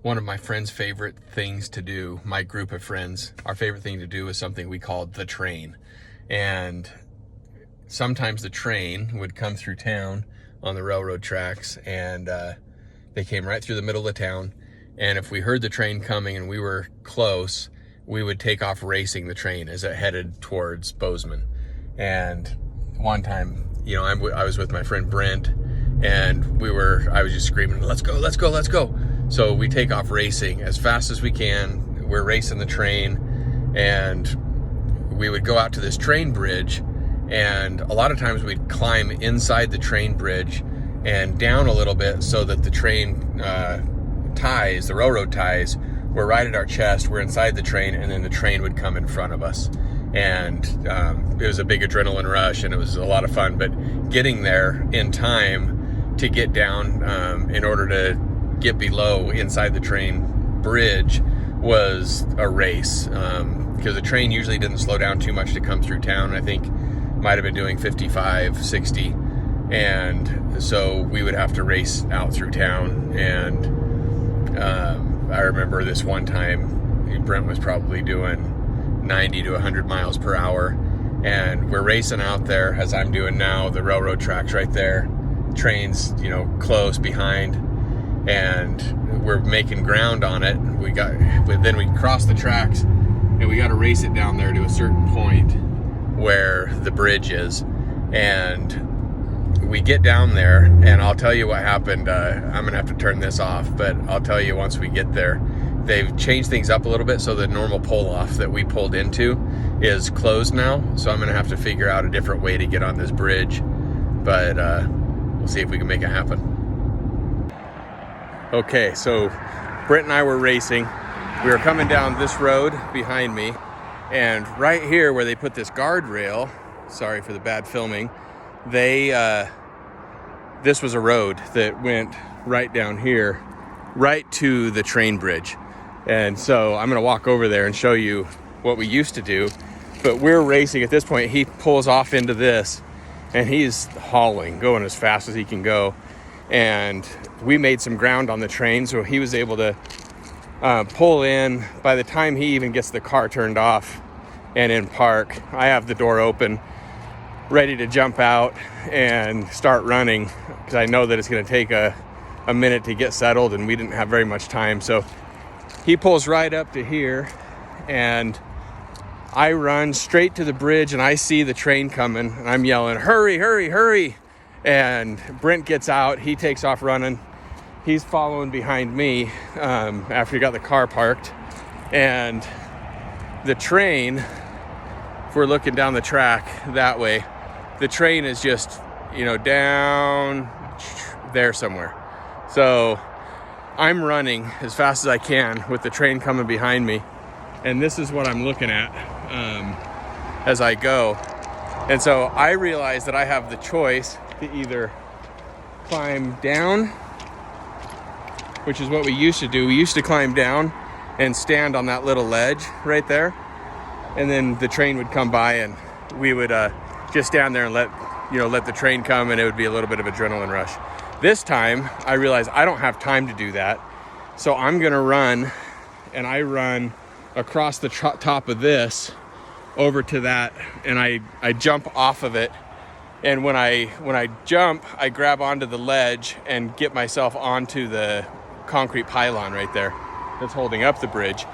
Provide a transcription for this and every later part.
One of my friends' favorite things to do, my group of friends, our favorite thing to do is something we called the train. And sometimes the train would come through town on the railroad tracks, and they came right through the middle of town. And if we heard the train coming and we were close, we would take off racing the train as it headed towards Bozeman. And one time, I was with my friend Brent, and I was just screaming, let's go, let's go, let's go. So we take off racing as fast as we can. We're racing the train, and we would go out to this train bridge, and a lot of times we'd climb inside the train bridge and down a little bit so that the train ties, the railroad ties, were right at our chest. We're inside the train, and then the train would come in front of us. And it was a big adrenaline rush, and it was a lot of fun. But getting there in time to get down in order to get below inside the train bridge was a race, because the train usually didn't slow down too much to come through town. I think might have been doing 55, 60, and so we would have to race out through town. And I remember this one time Brent was probably doing 90 to 100 miles per hour, and we're racing out there as I'm doing now. The railroad tracks right there, trains close behind, and we're making ground on it. Then we cross the tracks, and we got to race it down there to a certain point where the bridge is. And we get down there, and I'll tell you what happened. I'm gonna have to turn this off, but I'll tell you once we get there. They've changed things up a little bit, so the normal pull-off that we pulled into is closed now. So I'm gonna have to figure out a different way to get on this bridge, but we'll see if we can make it happen. Okay, so Brent and I were racing. We were coming down this road behind me, and right here where they put this guardrail, sorry for the bad filming, this was a road that went right down here, right to the train bridge. And so I'm gonna walk over there and show you what we used to do. But we're racing at this point. He pulls off into this, and he's hauling, going as fast as he can go. And we made some ground on the train, so he was able to pull in. By the time he even gets the car turned off and in park, I have the door open, ready to jump out and start running, because I know that it's going to take a minute to get settled, and we didn't have very much time. So he pulls right up to here, and I run straight to the bridge, and I see the train coming, and I'm yelling, hurry, hurry, hurry. And Brent gets out. He takes off running. He's following behind me after he got the car parked. And the train, if we're looking down the track that way, the train is just, down there somewhere. So I'm running as fast as I can with the train coming behind me. And this is what I'm looking at as I go. And so I realize that I have the choice to either climb down, which is what we used to do. We used to climb down and stand on that little ledge right there. And then the train would come by, and we would just stand there and let the train come, and it would be a little bit of adrenaline rush. This time, I realize I don't have time to do that. So I'm gonna run, and I run across the top of this over to that, and I jump off of it. And when I jump, I grab onto the ledge and get myself onto the concrete pylon right there that's holding up the bridge.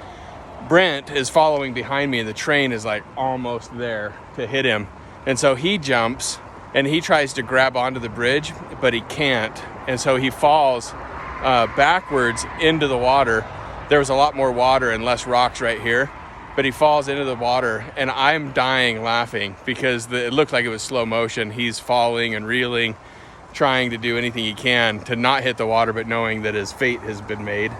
Brent is following behind me, and the train is like almost there to hit him. And so he jumps, and he tries to grab onto the bridge, but he can't. And so he falls backwards into the water. There was a lot more water and less rocks right here, but he falls into the water, and I'm dying laughing because it looked like it was slow motion. He's falling and reeling, trying to do anything he can to not hit the water, but knowing that his fate has been made.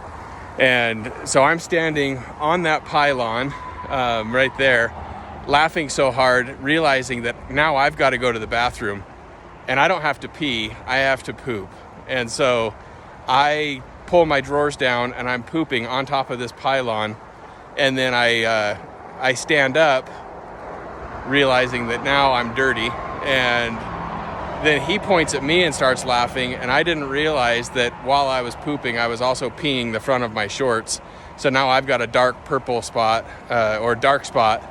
And so I'm standing on that pylon right there, laughing so hard, realizing that now I've got to go to the bathroom, and I don't have to pee, I have to poop. And so I pull my drawers down, and I'm pooping on top of this pylon. And then I stand up, realizing that now I'm dirty, and then he points at me and starts laughing, and I didn't realize that while I was pooping, I was also peeing the front of my shorts. So now I've got a dark purple spot, or dark spot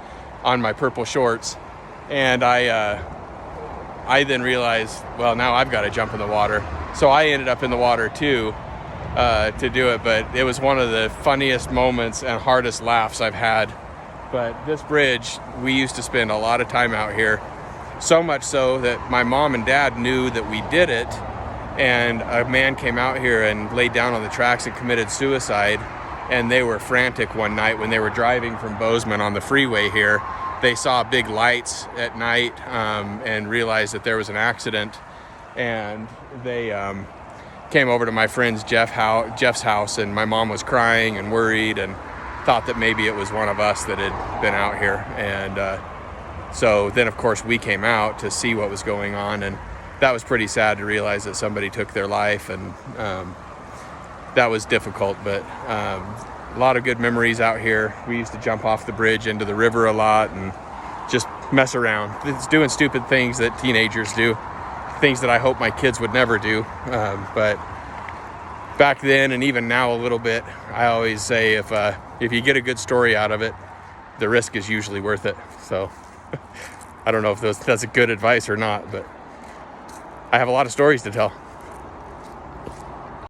on my purple shorts. And I then realized, well, now I've got to jump in the water. So I ended up in the water too, to do it. But it was one of the funniest moments and hardest laughs I've had. But this bridge, we used to spend a lot of time out here. So much so that my mom and dad knew that we did it, and a man came out here and laid down on the tracks and committed suicide. And they were frantic one night when they were driving from Bozeman on the freeway here. They saw big lights at night and realized that there was an accident, and they came over to my friend's Jeff's house, and my mom was crying and worried and thought that maybe it was one of us that had been out here. And so then, of course, we came out to see what was going on, and that was pretty sad to realize that somebody took their life, and that was difficult, but a lot of good memories out here. We used to jump off the bridge into the river a lot and just mess around. It's doing stupid things that teenagers do, things that I hope my kids would never do. But back then, and even now a little bit, I always say if you get a good story out of it, the risk is usually worth it. So I don't know if that's a good advice or not, but I have a lot of stories to tell.